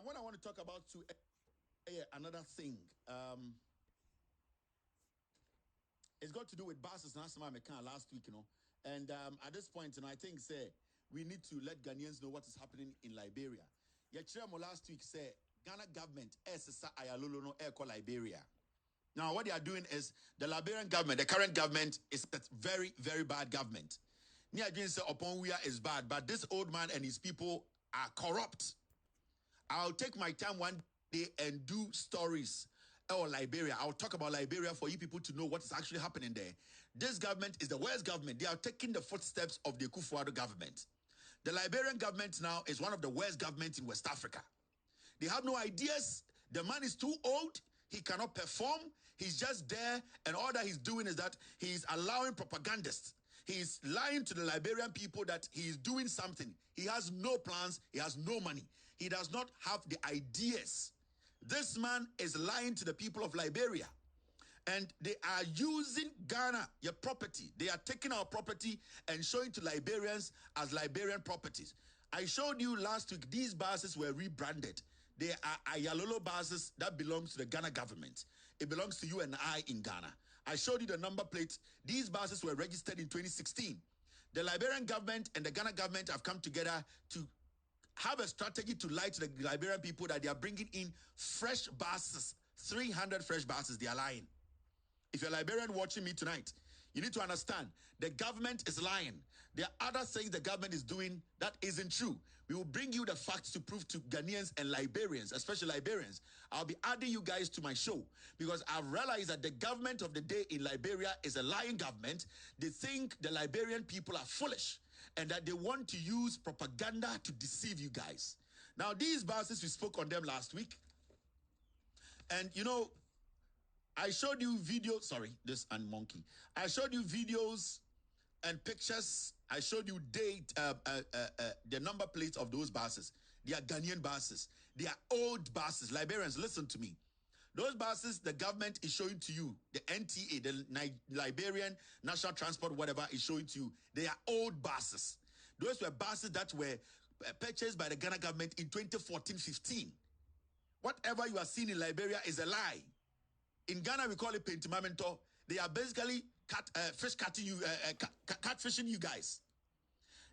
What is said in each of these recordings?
what I want to talk about too, another thing. It's got to do with buses. Last time I last week, and at this point, I think say we need to let Ghanaians know what is happening in Liberia. Yechiremo last week say Ghana government SSA ayalolo no call Liberia. Now what they are doing is the Liberian government, the current government, is a very, very bad government. Nia say upon we is bad, but this old man and his people are corrupt. I'll take my time one day and do stories or Liberia. I'll talk about Liberia for you people to know what is actually happening there. This government is the worst government. They are taking the footsteps of the Kufuor government. The Liberian government now is one of the worst governments in West Africa. They have no ideas. The man is too old. He cannot perform. He's just there. And all that he's doing is that he's allowing propagandists. He's lying to the Liberian people that he is doing something. He has no plans. He has no money. He does not have the ideas. This man is lying to the people of Liberia. And they are using Ghana, your property. They are taking our property and showing to Liberians as Liberian properties. I showed you last week, these buses were rebranded. They are Ayalolo buses that belongs to the Ghana government. It belongs to you and I in Ghana. I showed you the number plates. These buses were registered in 2016. The Liberian government and the Ghana government have come together to have a strategy to lie to the Liberian people that they are bringing in fresh buses, 300 fresh buses. They are lying. If you're a Liberian watching me tonight, you need to understand the government is lying. There are other things the government is doing that isn't true. We will bring you the facts to prove to Ghanaians and Liberians, especially Liberians. I'll be adding you guys to my show because I've realized that the government of the day in Liberia is a lying government. They think the Liberian people are foolish and that they want to use propaganda to deceive you guys. Now, these buses, we spoke on them last week. And, I showed you videos. Sorry, this and monkey. I showed you videos and pictures. I showed you the number plates of those buses. They are Ghanaian buses. They are old buses. Liberians, listen to me. Those buses, the government is showing to you. The NTA, the Liberian National Transport, whatever, is showing to you. They are old buses. Those were buses that were purchased by the Ghana government in 2014-15. Whatever you are seeing in Liberia is a lie. In Ghana, we call it pentimamento. They are basically catfishing you guys.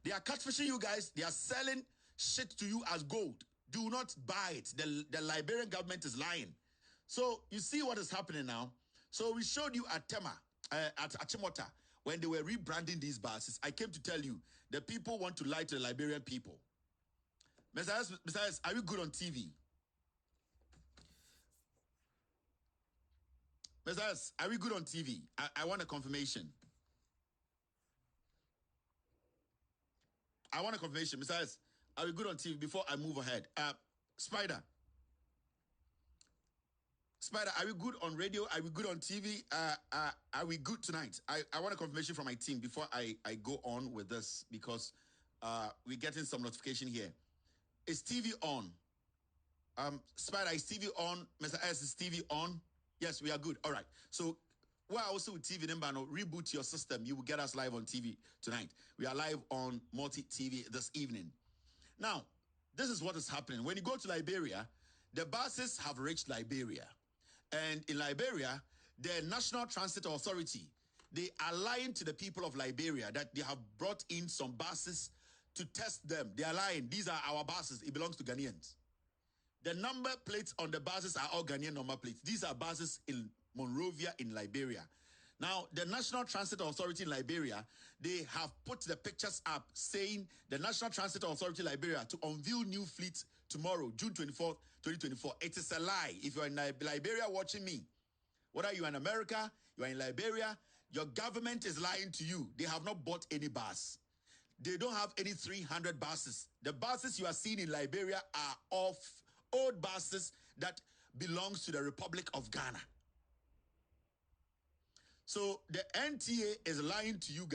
They are catfishing you guys. They are selling shit to you as gold. Do not buy it. The Liberian government is lying. So you see what is happening now. So we showed you at Tema, at Achimota, when they were rebranding these buses. I came to tell you the people want to lie to the Liberian people. Messias, are we good on TV? Messias, are we good on TV? I want a confirmation. I want a confirmation. Messias, are we good on TV before I move ahead? Spider, are we good on radio? Are we good on TV? Are we good tonight? I want a confirmation from my team before I go on with this because we're getting some notification here. Is TV on? Spider, is TV on? Mr. S, is TV on? Yes, we are good. All right. So, we're also with TV number. Reboot your system. You will get us live on TV tonight. We are live on Multi TV this evening. Now, this is what is happening. When you go to Liberia, the buses have reached Liberia. And in Liberia, the National Transit Authority, they are lying to the people of Liberia that they have brought in some buses to test them. They are lying. These are our buses. It belongs to Ghanaians. The number plates on the buses are all Ghanaian number plates. These are buses in Monrovia in Liberia. Now, the National Transit Authority in Liberia, they have put the pictures up saying the National Transit Authority Liberia to unveil new fleets tomorrow, June 24th, 2024. It is a lie. If you're in Liberia watching me, whether you're in America, you're in Liberia, your government is lying to you. They have not bought any bus. They don't have any 300 buses. The buses you are seeing in Liberia are of old buses that belongs to the Republic of Ghana. So the NTA is lying to you,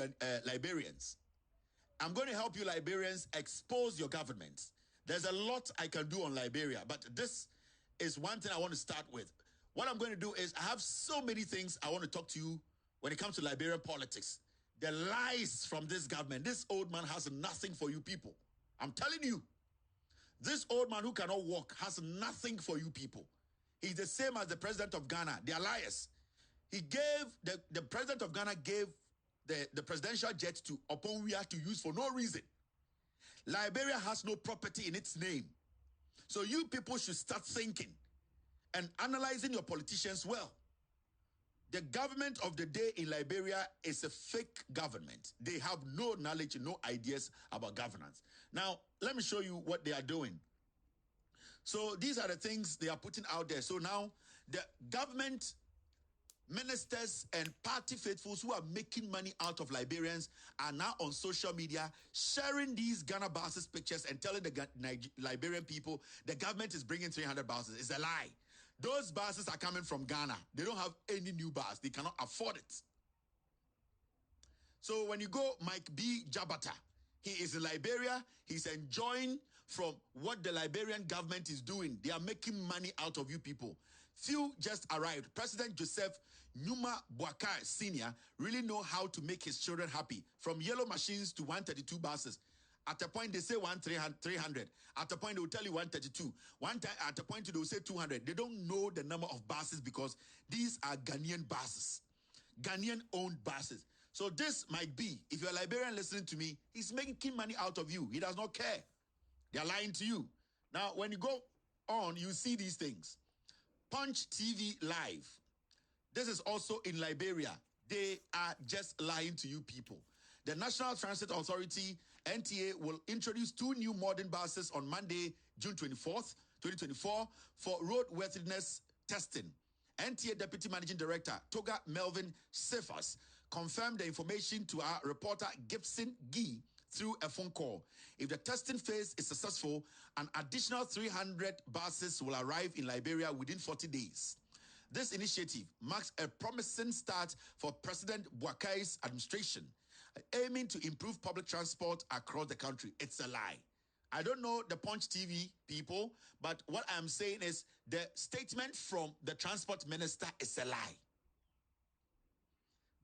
Liberians. I'm going to help you, Liberians, expose your government. There's a lot I can do on Liberia, but this is one thing I want to start with. What I'm going to do is I have so many things I want to talk to you when it comes to Liberian politics. The lies from this government. This old man has nothing for you people. I'm telling you. This old man who cannot walk has nothing for you people. He's the same as the president of Ghana. They are liars. He gave, the president of Ghana gave the presidential jet to Oponwia to use for no reason. Liberia has no property in its name. So you people should start thinking and analyzing your politicians well. The government of the day in Liberia is a fake government. They have no knowledge, no ideas about governance. Now, let me show you what they are doing. So these are the things they are putting out there. So now the government ministers and party faithfuls who are making money out of Liberians are now on social media sharing these Ghana buses pictures and telling the Liberian people the government is bringing 300 buses. It's a lie. Those buses are coming from Ghana. They don't have any new bus. They cannot afford it. So when you go, Mike B. Jabata, he is in Liberia. He's enjoying from what the Liberian government is doing. They are making money out of you people. Few just arrived. President Joseph Numa Boakai Sr. really know how to make his children happy. From yellow machines to 132 buses. At a point, they say 300. At a point, they will tell you 132. At a point, they will say 200. They don't know the number of buses because these are Ghanaian buses. Ghanaian-owned buses. So this might be, if you're a Liberian listening to me, he's making money out of you. He does not care. They're lying to you. Now, when you go on, you see these things. Punch TV Live. This is also in Liberia. They are just lying to you people. The National Transit Authority, NTA, will introduce 2 new modern buses on Monday, June 24th, 2024, for roadworthiness testing. NTA Deputy Managing Director Toga Melvin Cephas confirmed the information to our reporter Gibson Gee through a phone call. If the testing phase is successful, an additional 300 buses will arrive in Liberia within 40 days. This initiative marks a promising start for President Boakai's administration, aiming to improve public transport across the country. It's a lie. I don't know the Punch TV people, but what I'm saying is the statement from the transport minister is a lie.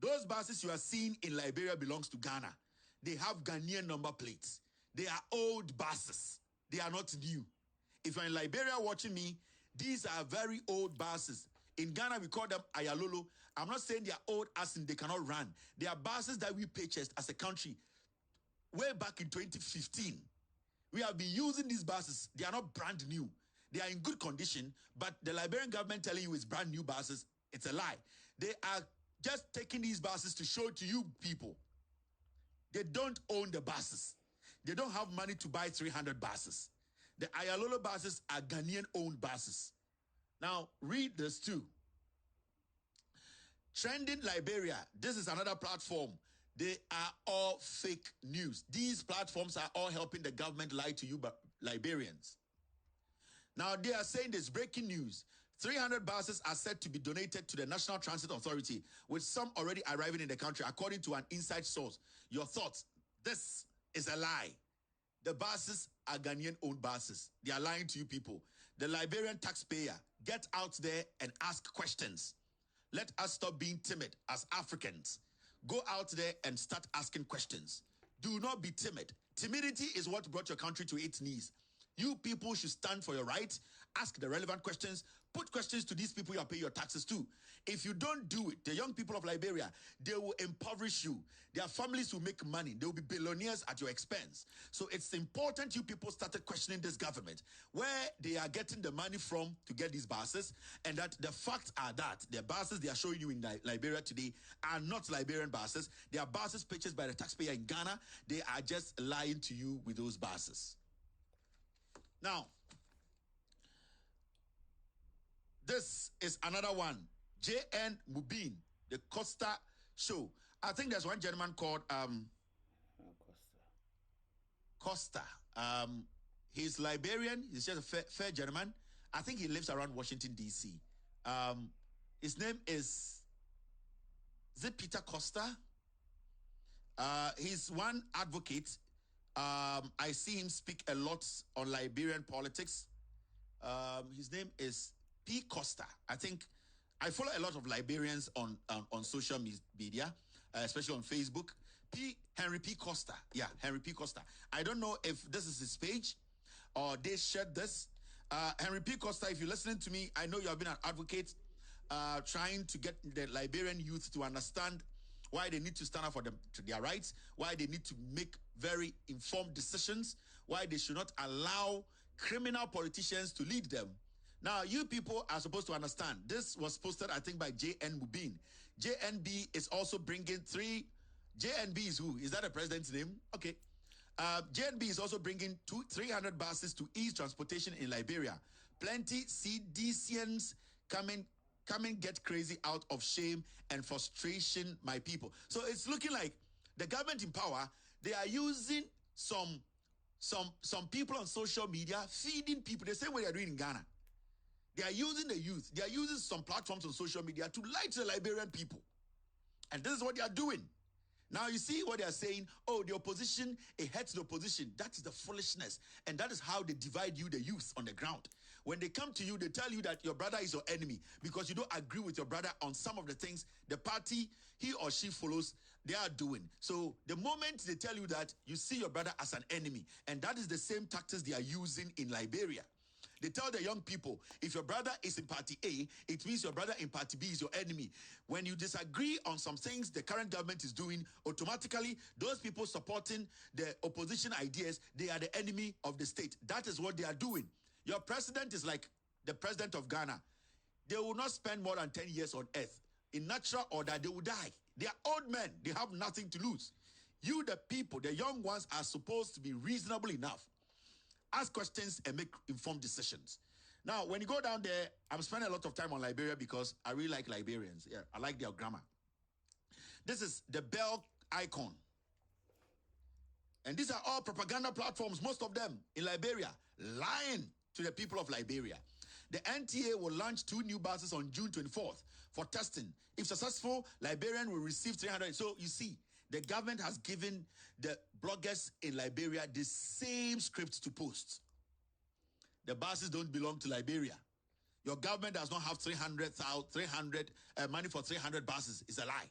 Those buses you are seeing in Liberia belongs to Ghana. They have Ghanaian number plates. They are old buses. They are not new. If you're in Liberia watching me, these are very old buses. In Ghana, we call them Ayalolo. I'm not saying they are old as in they cannot run. They are buses that we purchased as a country way back in 2015. We have been using these buses. They are not brand new. They are in good condition, but the Liberian government telling you it's brand new buses, it's a lie. They are just taking these buses to show to you people. They don't own the buses. They don't have money to buy 300 buses. The Ayalolo buses are Ghanaian-owned buses. Now, read this too. Trending Liberia. This is another platform. They are all fake news. These platforms are all helping the government lie to you, Liberians. Now, they are saying this breaking news. 300 buses are set to be donated to the National Transit Authority, with some already arriving in the country, according to an inside source. Your thoughts? This is a lie. The buses are Ghanaian-owned buses. They are lying to you people. The Liberian taxpayer, get out there and ask questions. Let us stop being timid as Africans. Go out there and start asking questions. Do not be timid. Timidity is what brought your country to its knees. You people should stand for your right, ask the relevant questions, put questions to these people you are paying your taxes to. If you don't do it, the young people of Liberia, they will impoverish you. Their families will make money. They will be billionaires at your expense. So it's important you people started questioning this government, where they are getting the money from to get these buses, and that the facts are that the buses they are showing you in Liberia today are not Liberian buses. They are buses purchased by the taxpayer in Ghana. They are just lying to you with those buses. Now, this is another one. J.N. Mubin, the Costa show. I think there's one gentleman called Costa. He's Liberian. He's just a fair gentleman. I think he lives around Washington, D.C. His name is it Peter Costa? He's one advocate. I see him speak a lot on Liberian politics. His name is P. Costa. I think I follow a lot of Liberians on social media, especially on Facebook. Henry P. Costa. Yeah, Henry P. Costa. I don't know if this is his page, or they shared this. Henry P. Costa, if you're listening to me, I know you have been an advocate trying to get the Liberian youth to understand why they need to stand up for their rights, why they need to make very informed decisions, why they should not allow criminal politicians to lead them. Now, you people are supposed to understand. This was posted, I think, by J.N. Mubin. JNB is also bringing JNB is who? Is that the president's name? Okay. JNB is also bringing 300 buses to ease transportation in Liberia. Plenty CDCians coming get crazy out of shame and frustration, my people. So it's looking like the government in power, they are using some people on social media, feeding people the same way they're doing in Ghana. They are using the youth. They are using some platforms on social media to lie to the Liberian people. And this is what they are doing. Now you see what they are saying, oh, the opposition, it hurts the opposition. That is the foolishness. And that is how they divide you, the youth, on the ground. When they come to you, they tell you that your brother is your enemy because you don't agree with your brother on some of the things the party he or she follows, they are doing. So the moment they tell you that, you see your brother as an enemy. And that is the same tactics they are using in Liberia. They tell the young people, if your brother is in party A, it means your brother in party B is your enemy. When you disagree on some things the current government is doing, automatically, those people supporting the opposition ideas, they are the enemy of the state. That is what they are doing. Your president is like the president of Ghana. They will not spend more than 10 years on earth. In natural order, they will die. They are old men. They have nothing to lose. You, the people, the young ones, are supposed to be reasonable enough. Ask questions and make informed decisions. Now, when you go down there, I'm spending a lot of time on Liberia because I really like Liberians. Yeah, I like their grammar. This is the bell icon. And these are all propaganda platforms, most of them in Liberia, lying to the people of Liberia. The NTA will launch 2 new buses on June 24th for testing. If successful, Liberian will receive 300. So you see, the government has given the bloggers in Liberia the same script to post. The buses don't belong to Liberia. Your government does not have 300 money for 300 buses. It's a lie.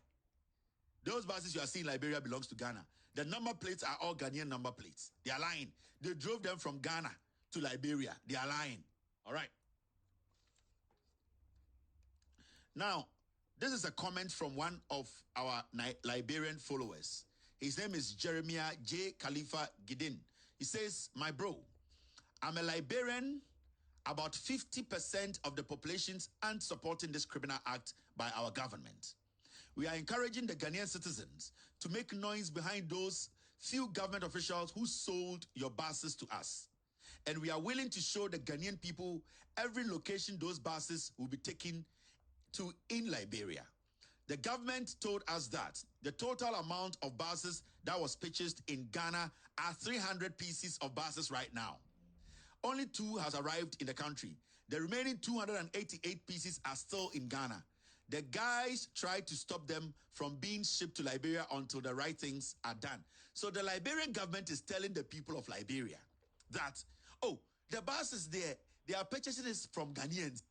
Those buses you are seeing in Liberia belongs to Ghana. The number plates are all Ghanaian number plates. They are lying. They drove them from Ghana to Liberia. They are lying. All right. Now, this is a comment from one of our Liberian followers. His name is Jeremiah J. Khalifa Gidin. He says, my bro, I'm a Liberian. About 50% of the populations aren't supporting this criminal act by our government. We are encouraging the Ghanaian citizens to make noise behind those few government officials who sold your buses to us. And we are willing to show the Ghanaian people every location those buses will be taken to in Liberia. The government told us that the total amount of buses that was purchased in Ghana are 300 pieces of buses right now. Only 2 has arrived in the country. The remaining 288 pieces are still in Ghana. The guys tried to stop them from being shipped to Liberia until the right things are done. So the Liberian government is telling the people of Liberia that, oh, the buses there, they are purchasing this from Ghanaians.